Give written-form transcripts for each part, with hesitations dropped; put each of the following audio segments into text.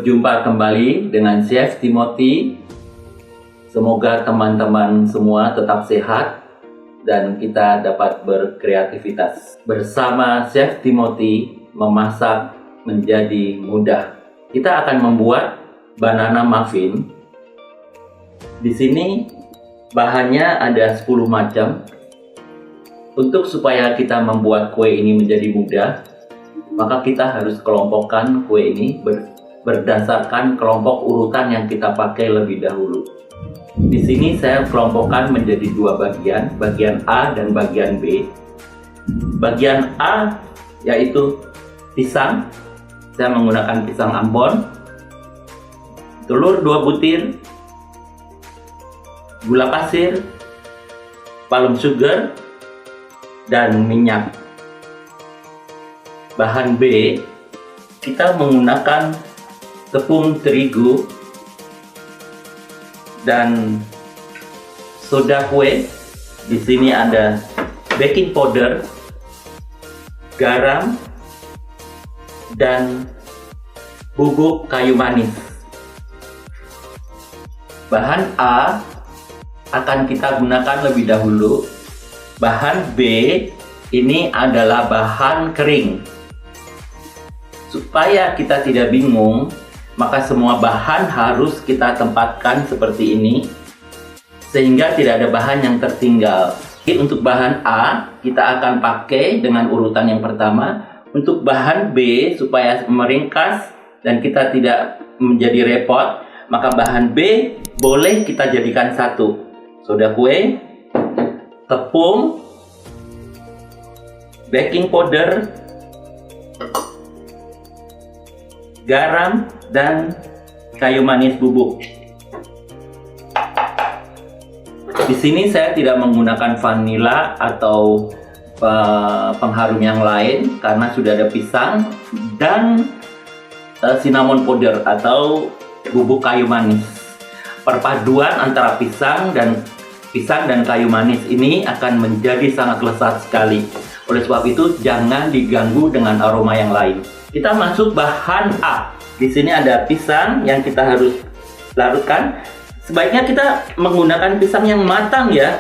Berjumpa kembali dengan Chef Timothy. Semoga teman-teman semua tetap sehat dan kita dapat berkreativitas. Bersama Chef Timothy, memasak menjadi mudah. Kita akan membuat banana muffin. Di sini bahannya ada 10 macam. Untuk supaya kita membuat kue ini menjadi mudah, maka kita harus kelompokkan kue ini berdasarkan kelompok urutan yang kita pakai lebih dahulu. Di sini saya kelompokkan menjadi dua bagian A dan bagian B. Bagian A yaitu pisang. Saya menggunakan pisang Ambon, telur 2 butir, gula pasir, palm sugar, dan minyak. Bahan B, kita menggunakan tepung terigu dan soda kue. Di sini ada baking powder, garam, dan bubuk kayu manis. Bahan A akan kita gunakan lebih dahulu. Bahan B ini adalah bahan kering. Supaya kita tidak bingung, maka semua bahan harus kita tempatkan seperti ini, sehingga tidak ada bahan yang tertinggal. Jadi untuk bahan A, kita akan pakai dengan urutan yang pertama. Untuk bahan B, supaya meringkas dan kita tidak menjadi repot, maka bahan B boleh kita jadikan satu. Soda kue, tepung, baking powder, garam, dan kayu manis bubuk. Di sini saya tidak menggunakan vanila atau pengharum yang lain karena sudah ada pisang dan cinnamon powder atau bubuk kayu manis. Perpaduan antara pisang dan kayu manis ini akan menjadi sangat lezat sekali. Oleh sebab itu jangan diganggu dengan aroma yang lain. Kita masuk bahan A. Di sini ada pisang yang kita harus larutkan. Sebaiknya kita menggunakan pisang yang matang ya.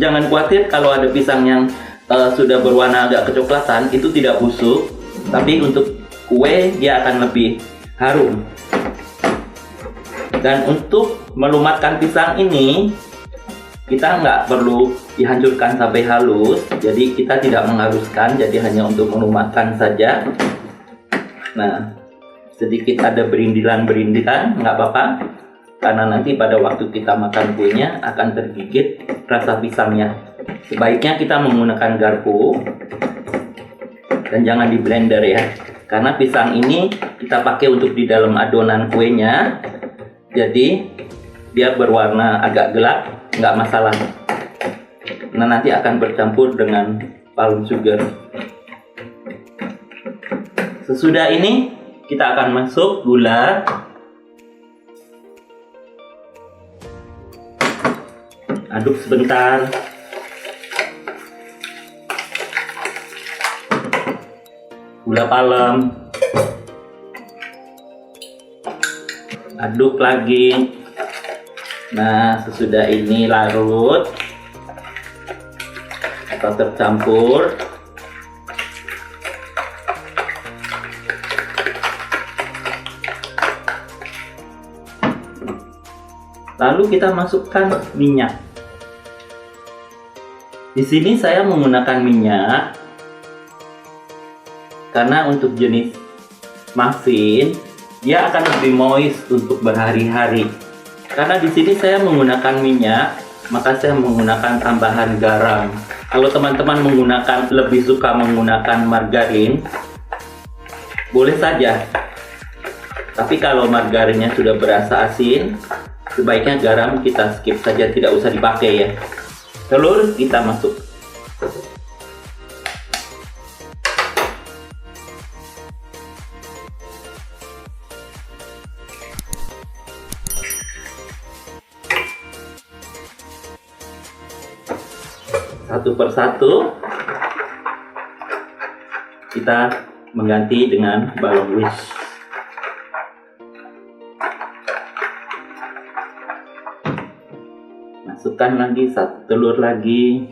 Jangan khawatir kalau ada pisang yang sudah berwarna agak kecoklatan, itu tidak busuk. Tapi untuk kue dia akan lebih harum. Dan untuk melumatkan pisang ini, kita nggak perlu dihancurkan sampai halus. Jadi kita tidak mengharuskan, jadi hanya untuk melumatkan saja. Nah, sedikit ada berindilan-berindilan, nggak apa-apa, karena nanti pada waktu kita makan kuenya akan tergigit rasa pisangnya. Sebaiknya kita menggunakan garpu dan jangan di blender ya, karena pisang ini kita pakai untuk di dalam adonan kuenya, jadi dia berwarna agak gelap, nggak masalah. Nah, nanti akan bercampur dengan palm sugar. Sesudah ini kita akan masuk gula, aduk sebentar, gula palem, aduk lagi. Nah, sesudah ini larut atau tercampur, lalu kita masukkan minyak. Di sini saya menggunakan minyak karena untuk jenis muffin dia akan lebih moist untuk berhari-hari. Karena di sini saya menggunakan minyak, maka saya menggunakan tambahan garam. Kalau teman-teman lebih suka menggunakan margarin, boleh saja. Tapi kalau margarinnya sudah berasa asin, sebaiknya garam kita skip saja, tidak usah dipakai ya. Telur kita masuk. Satu persatu kita mengganti dengan balon whisk. Masukkan lagi 1 telur lagi.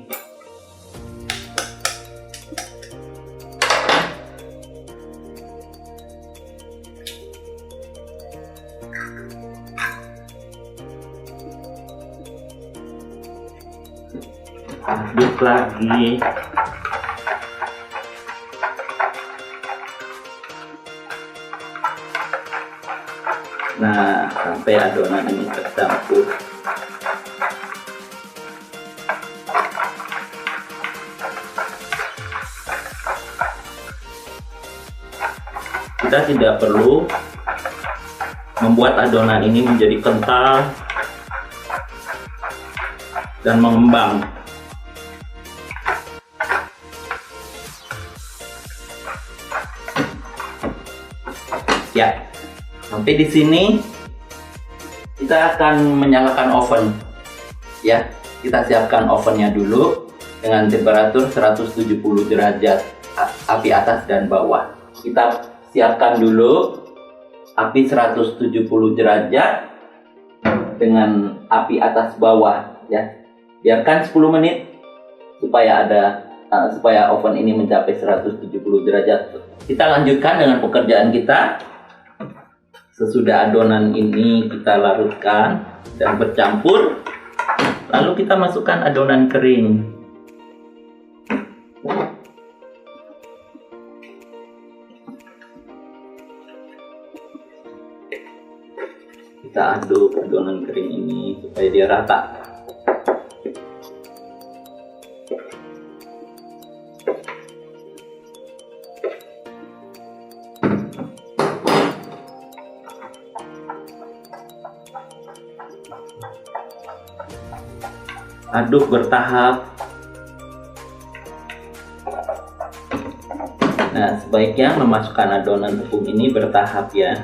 Aduk lagi. Nah, sampai adonan ini tercampur. Kita tidak perlu membuat adonan ini menjadi kental dan mengembang. Ya, sampai di sini kita akan menyalakan oven. Ya, kita siapkan ovennya dulu dengan temperatur 170 derajat api atas dan bawah. Kita siapkan dulu api 170 derajat dengan api atas bawah, ya. Biarkan 10 menit supaya oven ini mencapai 170 derajat. Kita lanjutkan dengan pekerjaan kita. Sesudah adonan ini kita larutkan dan bercampur, lalu kita masukkan adonan kering. Kita aduk adonan kering ini supaya dia rata. Aduk bertahap. Nah, sebaiknya memasukkan adonan tepung ini bertahap ya.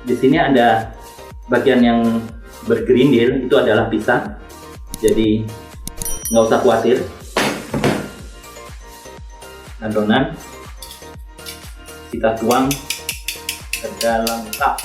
Di sini ada bagian yang bergerindil, itu adalah pisang. Jadi nggak usah khawatir. Adonan kita tuang ke dalam cup.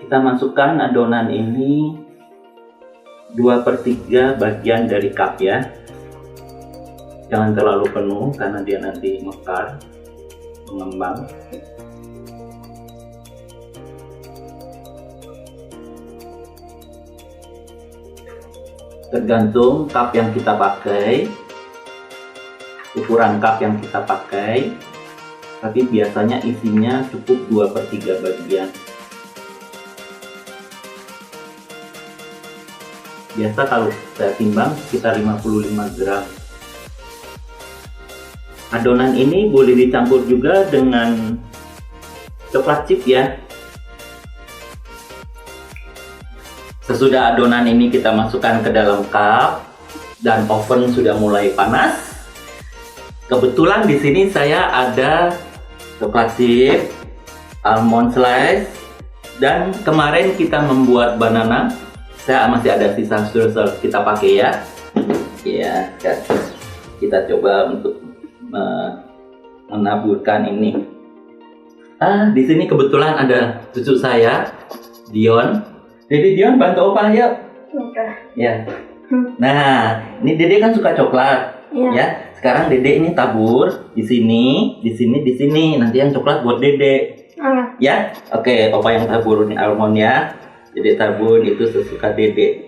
Kita masukkan adonan ini 2/3 bagian dari cup ya. Jangan terlalu penuh karena dia nanti mekar, mengembang. Tergantung cup yang kita pakai, ukuran cup yang kita pakai, tapi biasanya isinya cukup 2/3 bagian. Biasa kalau saya timbang sekitar 55 gram. Adonan ini boleh dicampur juga dengan coklat chip ya. Sesudah adonan ini kita masukkan ke dalam cup dan oven sudah mulai panas. Kebetulan di sini saya ada coklat chip, almond slice, dan kemarin kita membuat banana. Saya masih ada sisa streusel, kita pakai ya. Ya, kita coba untuk menaburkan ini. Di sini kebetulan ada cucu saya, Dion. Dede Dion bantu Opa yuk. Oke. Ya. Nah, ini Dede kan suka coklat. Iya. Ya. Sekarang Dede ini tabur di sini, di sini, di sini. Nanti yang coklat buat Dede. Ya. Oke, Opa yang tabur ini almond ya. Dede tabur itu sesuka Dede.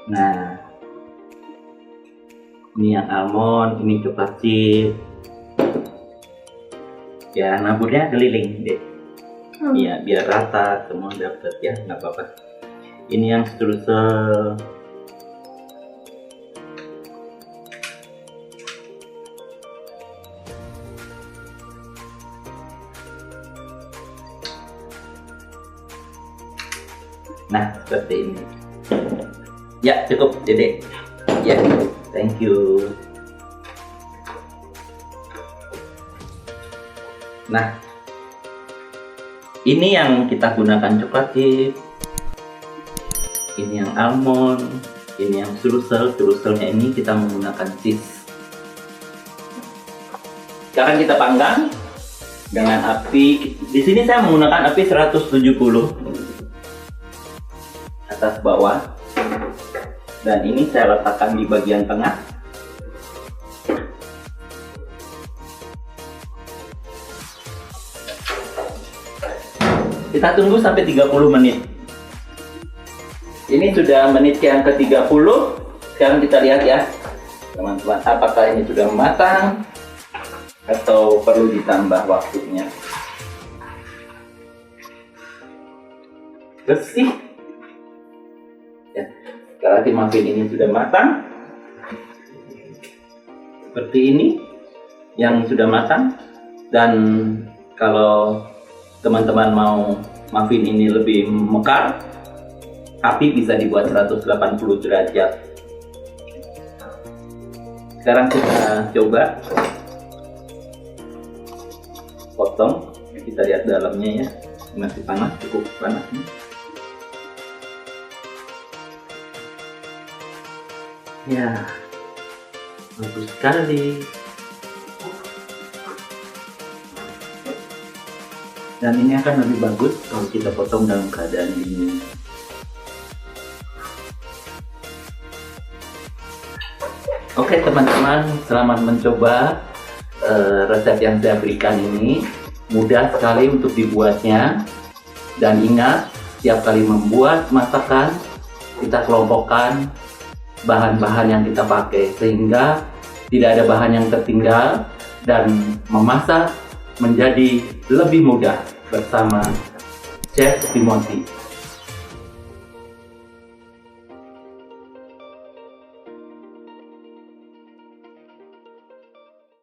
Nah, ini yang almond, ini coklat chip. Ya, naburnya keliling deh. Iya, biar rata semua dapat ya, nggak apa-apa. Ini yang streusel. Nah, seperti ini. Ya, cukup, Dede. Ya, thank you. Nah, ini yang kita gunakan coklat chip. Ini yang almond. Ini yang streusel. Streuselnya ini kita menggunakan cheese. Sekarang kita panggang dengan api. Di sini saya menggunakan api 170 atas bawah, dan ini saya letakkan di bagian tengah. Kita tunggu sampai 30 menit. Ini sudah menit yang ke-30. Sekarang kita lihat ya teman-teman, apakah ini sudah matang atau perlu ditambah waktunya. Bersih ya. Kalau muffin ini sudah matang seperti ini, yang sudah matang. Dan kalau teman-teman mau muffin ini lebih mekar, api bisa dibuat 180 derajat. Sekarang kita coba potong. Kita lihat dalamnya ya, masih panas, cukup panas nih. Ya, bagus sekali. Dan ini akan lebih bagus kalau kita potong dalam keadaan dingin. Oke teman-teman, selamat mencoba resep yang saya berikan ini. Mudah sekali untuk dibuatnya. Dan ingat, setiap kali membuat masakan, kita kelompokkan bahan-bahan yang kita pakai, sehingga tidak ada bahan yang tertinggal dan memasak menjadi lebih mudah bersama Chef Timothy.